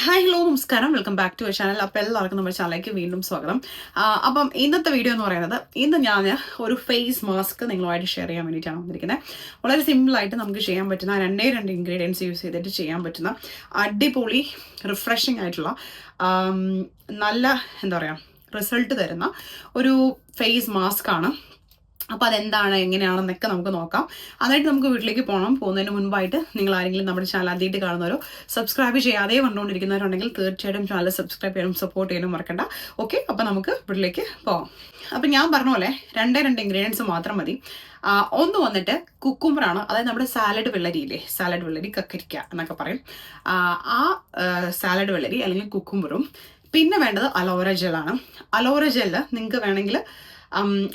Hi hello നമസ്കാരം, welcome back to our channel. അപ്പോൾ എല്ലാവർക്കും നമ്മുടെ ചാനലിലേക്ക് വീണ്ടും സ്വാഗതം. അപ്പം ഇന്നത്തെ വീഡിയോ എന്ന് പറയുന്നത്, ഇന്ന് ഞാൻ ഒരു ഫേസ് മാസ്ക് നിങ്ങളുമായിട്ട് ഷെയർ ചെയ്യാൻ വേണ്ടിയിട്ടാണ് വന്നിരിക്കുന്നത്. വളരെ സിമ്പിളായിട്ട് നമുക്ക് ചെയ്യാൻ പറ്റുന്ന രണ്ട് ഇൻഗ്രീഡിയൻസ് യൂസ് ചെയ്തിട്ട് ചെയ്യാൻ പറ്റുന്ന അടിപൊളി റിഫ്രഷിംഗ് ആയിട്ടുള്ള നല്ല എന്താ പറയുക റിസൾട്ട് തരുന്ന ഒരു ഫേസ് മാസ്ക് ആണ്. അപ്പോൾ അതെന്താണ് എങ്ങനെയാണെന്നൊക്കെ നമുക്ക് നോക്കാം. അതായിട്ട് നമുക്ക് വീട്ടിലേക്ക് പോകുന്നതിന് മുൻപായിട്ട് നിങ്ങൾ ആരെങ്കിലും നമ്മുടെ ചാനൽ ആദ്യമായിട്ട് കാണുന്നവരോ സബ്സ്ക്രൈബ് ചെയ്യാതെ കണ്ടുകൊണ്ടിരിക്കുന്നവരുണ്ടെങ്കിൽ തീർച്ചയായിട്ടും ചാനൽ സബ്സ്ക്രൈബ് ചെയ്യാനും സപ്പോർട്ട് ചെയ്യാനും മറക്കണ്ട. ഓക്കെ, അപ്പോൾ നമുക്ക് വീട്ടിലേക്ക് പോകാം. അപ്പം ഞാൻ പറഞ്ഞ പോലെ രണ്ട് ഇൻഗ്രീഡിയൻസ് മാത്രം മതി. ഒന്ന് വന്നിട്ട് കുക്കുംബറാണ്. അതായത് നമ്മുടെ സാലഡ് വെള്ളരിയില്ലേ, സാലഡ് വെള്ളരി, കക്കരിക്ക എന്നൊക്കെ പറയും. ആ സാലഡ് വെള്ളരി അല്ലെങ്കിൽ കുക്കുംബറും പിന്നെ വേണ്ടത് അലോവേര ജെല്ലാണ്. അലോവേര ജെല്ല് നിങ്ങൾക്ക് വേണമെങ്കിൽ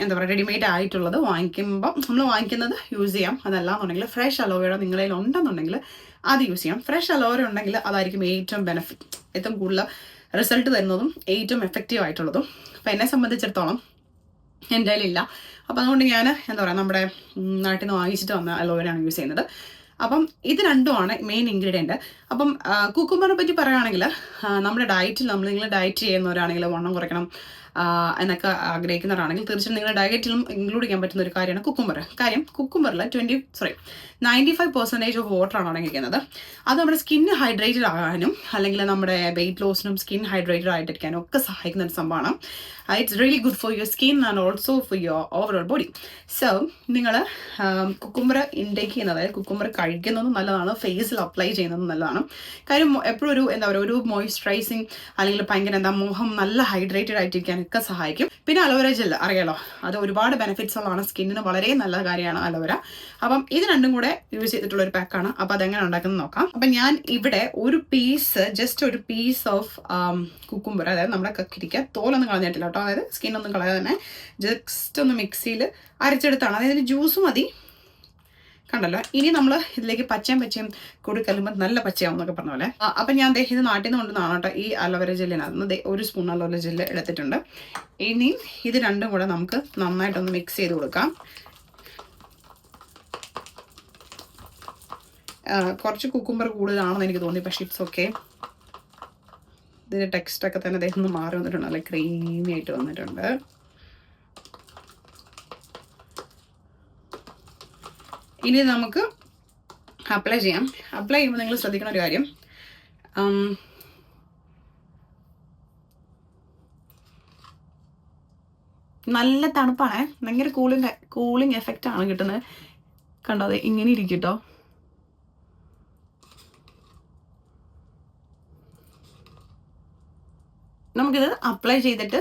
എന്താ പറയുക റെഡിമെയ്ഡ് ആയിട്ടുള്ളത് വാങ്ങിക്കുമ്പം നമ്മൾ വാങ്ങിക്കുന്നത് യൂസ് ചെയ്യാം. അതല്ലാന്നുണ്ടെങ്കിൽ ഫ്രഷ് അലോവേര നിങ്ങളുടെ കയ്യിൽ ഉണ്ടെന്നുണ്ടെങ്കിൽ അത് യൂസ് ചെയ്യാം. ഫ്രഷ് അലോവേര ഉണ്ടെങ്കിൽ അതായിരിക്കും ഏറ്റവും ബെനിഫിറ്റ്, ഏറ്റവും കൂടുതൽ റിസൾട്ട് തരുന്നതും ഏറ്റവും എഫക്റ്റീവ് ആയിട്ടുള്ളതും. അപ്പം എന്നെ സംബന്ധിച്ചിടത്തോളം എൻ്റെ കയ്യിലില്ല. അപ്പം അതുകൊണ്ട് ഞാൻ എന്താ പറയുക നമ്മുടെ നാട്ടിൽ നിന്ന് വാങ്ങിച്ചിട്ട് വന്ന അലോവേരയാണ് യൂസ് ചെയ്യുന്നത്. അപ്പം ഇത് രണ്ടുമാണ് മെയിൻ ഇൻഗ്രീഡിയൻറ്റ്. അപ്പം കുക്കുംബറിനെ പറ്റി പറയുകയാണെങ്കിൽ നമ്മുടെ ഡയറ്റിൽ നിങ്ങൾ ഡയറ്റ് ചെയ്യുന്നവരാണെങ്കിൽ വണ്ണം കുറയ്ക്കണം എന്നൊക്കെ ആഗ്രഹിക്കുന്നവരാണെങ്കിൽ തീർച്ചയായും നിങ്ങളുടെ ഡയറ്റിലും ഇൻക്ലൂഡ് ചെയ്യാൻ പറ്റുന്ന ഒരു കാര്യമാണ് കുക്കുംബർ. കാര്യം കുക്കുംബറിൽ 95% ഓഫ് വാട്ടറാണ് അടങ്ങിയിരിക്കുന്നത്. അത് നമ്മുടെ സ്കിന്ന് ഹൈഡ്രേറ്റഡ് ആകാനും അല്ലെങ്കിൽ നമ്മുടെ വെയിറ്റ് ലോസിനും സ്കിൻ ഹൈഡ്രേറ്റഡ് ആയിട്ടിരിക്കാനും ഒക്കെ സഹായിക്കുന്ന ഒരു സംഭവമാണ്. It's really good for your skin and also for your overall body. So നിങ്ങൾ കുക്കുംബർ ഇൻടേക്ക് ചെയ്യുന്നത്, അതായത് കുക്കുംബർ കഴിക്കുന്നതും നല്ലതാണ്, ഫേസിൽ അപ്ലൈ ചെയ്യുന്നതും നല്ലതാണ്. കാര്യം എപ്പോഴും ഒരു എന്താ പറയുക ഒരു മോയ്സ്ചറൈസിങ് അല്ലെങ്കിൽ ഭയങ്കര മുഖം നല്ല ഹൈഡ്രേറ്റഡ് ആയിട്ടിരിക്കാനൊക്കെ സഹായിക്കും. പിന്നെ അലോവേര ജെൽ അറിയാലോ, അത് ഒരുപാട് ബെനിഫിറ്റ്സ് ഉള്ളതാണ്, സ്കിന്നിന് വളരെ നല്ല കാര്യമാണ് അലോവേര. അപ്പം ഇത് രണ്ടും കൂടെ യൂസ് ചെയ്തിട്ടുള്ള ഒരു പാക്കാണ്. അപ്പോൾ അതെങ്ങനെ ഉണ്ടാക്കുന്നത് നോക്കാം. അപ്പം ഞാൻ ഇവിടെ ജസ്റ്റ് ഒരു പീസ് ഓഫ് കുക്കുംബർ, അതായത് നമ്മുടെ കക്കരിക്ക തോലൊന്നും കളഞ്ഞിട്ടില്ല കേട്ടോ, അതായത് സ്കിന്നൊന്നും കളയാതെ തന്നെ ജസ്റ്റ് ഒന്ന് മിക്സിയിൽ അരച്ചെടുത്താണ്. അതായത് ജ്യൂസ് മതി, കണ്ടല്ലോ. ഇനി നമ്മൾ ഇതിലേക്ക് പച്ചയും കൂടി കല്ലുമ്പോൾ നല്ല പച്ചയാവും എന്നൊക്കെ പറഞ്ഞ പോലെ. അപ്പം ഞാൻ ഇത് നാട്ടിൽ നിന്ന് കൊണ്ടുവന്നാണ് കേട്ടോ. ഈ അലോവേര ജെല്ലിനകത്ത് ഒരു സ്പൂൺ അലോവേര ജെല്ല് എടുത്തിട്ടുണ്ട്. ഇനി ഇത് രണ്ടും കൂടെ നമുക്ക് നന്നായിട്ടൊന്ന് മിക്സ് ചെയ്ത് കൊടുക്കാം. കുറച്ച് കുക്കുംബർ കൂടുതലാണെന്ന് എനിക്ക് തോന്നി, പക്ഷേ ഇറ്റ്സ് ഓക്കെ. ഇതിൻ്റെ ടെക്സ്റ്റൊക്കെ തന്നെ അദ്ദേഹം മാറി വന്നിട്ടുണ്ട്, നല്ല ക്രീമി ആയിട്ട് വന്നിട്ടുണ്ട്. ഇനി നമുക്ക് അപ്ലൈ ചെയ്യാം. അപ്ലൈ ചെയ്യുമ്പോൾ നിങ്ങൾ ശ്രദ്ധിക്കുന്ന ഒരു കാര്യം, നല്ല തണുപ്പാണ്, ഭയങ്കര കൂളിംഗ് എഫക്റ്റ് ആണ് കിട്ടുന്നത്. കണ്ടോ, അതെ ഇങ്ങനെ ഇരിക്കും കേട്ടോ. നമുക്കിത് അപ്ലൈ ചെയ്തിട്ട്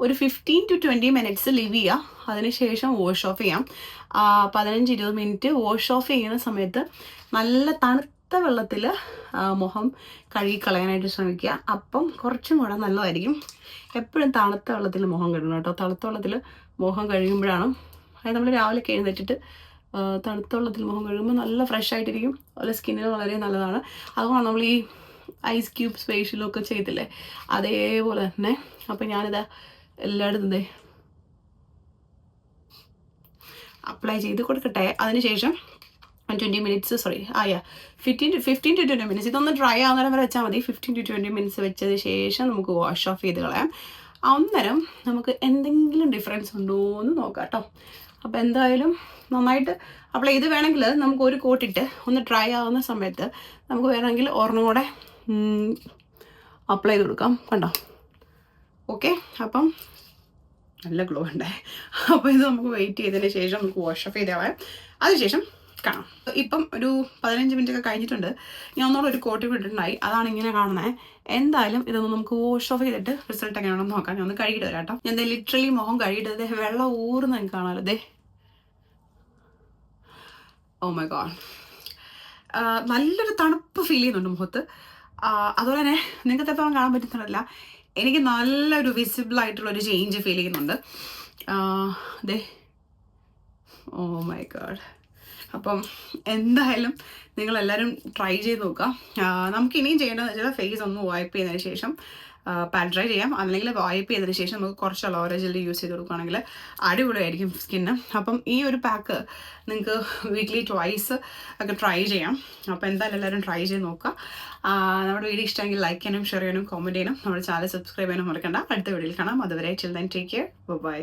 ഒരു 15 to 20 minutes ലീവ് ചെയ്യാം. അതിനുശേഷം വാഷ് ഓഫ് ചെയ്യാം. 15-20 മിനിറ്റ് വാഷ് ഓഫ് ചെയ്യുന്ന സമയത്ത് നല്ല തണുത്ത വെള്ളത്തിൽ മുഖം കഴുകിക്കളയാനായിട്ട് ശ്രമിക്കുക. അപ്പം കുറച്ചും കൂടെ നല്ലതായിരിക്കും. എപ്പോഴും തണുത്ത വെള്ളത്തിൽ മുഖം കഴുകണം കേട്ടോ. തണുത്ത വെള്ളത്തിൽ മുഖം കഴുകുമ്പോഴാണ്, അതായത് നമ്മൾ രാവിലെ എഴുന്നേറ്റിട്ട് തണുത്ത വെള്ളത്തിൽ മുഖം കഴുകുമ്പോൾ നല്ല ഫ്രഷ് ആയിട്ടിരിക്കും. അതുപോലെ സ്കിന്നിന് വളരെ നല്ലതാണ്. അതുകൊണ്ട് നമ്മൾ ഈ ഐസ് ക്യൂബ്സ് ഫേഷ്യലൊക്കെ ചെയ്തില്ലേ, അതേപോലെ തന്നെ. അപ്പം ഞാനിത് എല്ലായിടത്തും അപ്ലൈ ചെയ്ത് കൊടുക്കട്ടെ. അതിനുശേഷം 15 to 20 minutes ഇതൊന്ന് ഡ്രൈ ആവുന്നേരം വരെ വെച്ചാൽ മതി. 15 to 20 minutes വെച്ചതിന് ശേഷം നമുക്ക് വാഷ് ഓഫ് ചെയ്ത് കളയാം. അന്നേരം നമുക്ക് എന്തെങ്കിലും ഡിഫറൻസ് ഉണ്ടോ എന്ന് നോക്കാം കേട്ടോ. അപ്പോൾ എന്തായാലും നന്നായിട്ട് അപ്ലൈ ചെയ്ത് വേണമെങ്കിൽ നമുക്ക് ഒരു കോട്ടിട്ട് ഒന്ന് ഡ്രൈ ആവുന്ന സമയത്ത് നമുക്ക് വേണമെങ്കിൽ ഒരെണ്ണം കൂടെ അപ്ലൈ ചെയ്ത് കൊടുക്കാം. കണ്ടോ, ഓക്കെ. അപ്പം നല്ല ഗ്ലോ ഉണ്ടേ. അപ്പോൾ ഇത് നമുക്ക് വെയിറ്റ് ചെയ്തതിന് ശേഷം നമുക്ക് വാഷ് ഓഫ് ചെയ്ത് കളയാം. അതിനുശേഷം കാണാം. ഇപ്പം ഒരു 15 മിനിറ്റ് ഒക്കെ കഴിഞ്ഞിട്ടുണ്ട്. ഞാൻ ഒന്നുകൂടെ ഒരു കോട്ട് ഇട്ടിട്ടുണ്ടായി, അതാണ് ഇങ്ങനെ കാണുന്നത്. എന്തായാലും ഇതൊന്ന് നമുക്ക് വാഷ് ഓഫ് ചെയ്തിട്ട് റിസൾട്ട് എങ്ങനെയാണെന്ന് നോക്കാം. ഞാൻ ഒന്ന് കഴുകിയിട്ട് വരാം കേട്ടോ. ഞാൻ ലിറ്ററലി മുഖം കഴുകിയിട്ട് വെള്ളം ഊർന്ന് എനിക്ക് കാണാമല്ലോ. ഓ മൈ ഗോഡ്, നല്ലൊരു തണുപ്പ് ഫീൽ ചെയ്യുന്നുണ്ട് മുഖത്ത്. അതുപോലെ തന്നെ നിങ്ങൾക്ക് എത്രത്തോളം കാണാൻ പറ്റുന്നില്ല, എനിക്ക് നല്ലൊരു വിസിബിൾ ആയിട്ടുള്ളൊരു ചേഞ്ച് ഫീൽ ചെയ്യുന്നുണ്ട്. Oh my God. അപ്പം എന്തായാലും നിങ്ങളെല്ലാവരും ട്രൈ ചെയ്ത് നോക്കാം. നമുക്ക് ഇനിയും ചെയ്യേണ്ടതെന്ന് വെച്ചാൽ ഫേസ് ഒന്ന് വൈപ്പ് ചെയ്തതിന് ശേഷം പാൻ ഡ്രൈ ചെയ്യാം, അല്ലെങ്കിൽ വൈപ്പ് ചെയ്തതിന് ശേഷം നമുക്ക് കുറച്ച് അലോവേര ജെല്ലി യൂസ് ചെയ്ത് കൊടുക്കുകയാണെങ്കിൽ അടിപൊളിയായിരിക്കും സ്കിന്ന്. അപ്പം ഈ ഒരു പാക്ക് നിങ്ങൾക്ക് വീക്ക്ലി ട്വൈസ് ഒക്കെ ട്രൈ ചെയ്യാം. അപ്പോൾ എന്തായാലും എല്ലാവരും ട്രൈ ചെയ്ത് നോക്കുക. നമ്മുടെ വീഡിയോ ഇഷ്ടമെങ്കിൽ ലൈക്ക് ചെയ്യാനും ഷെയർ ചെയ്യാനും കമൻറ്റ് ചെയ്യാനും നമ്മുടെ ചാനൽ സബ്സ്ക്രൈബ് ചെയ്യാനും മറക്കണ്ട. അടുത്ത വീഡിയോയിൽ കാണാം. അതുവരെ till then take care, by.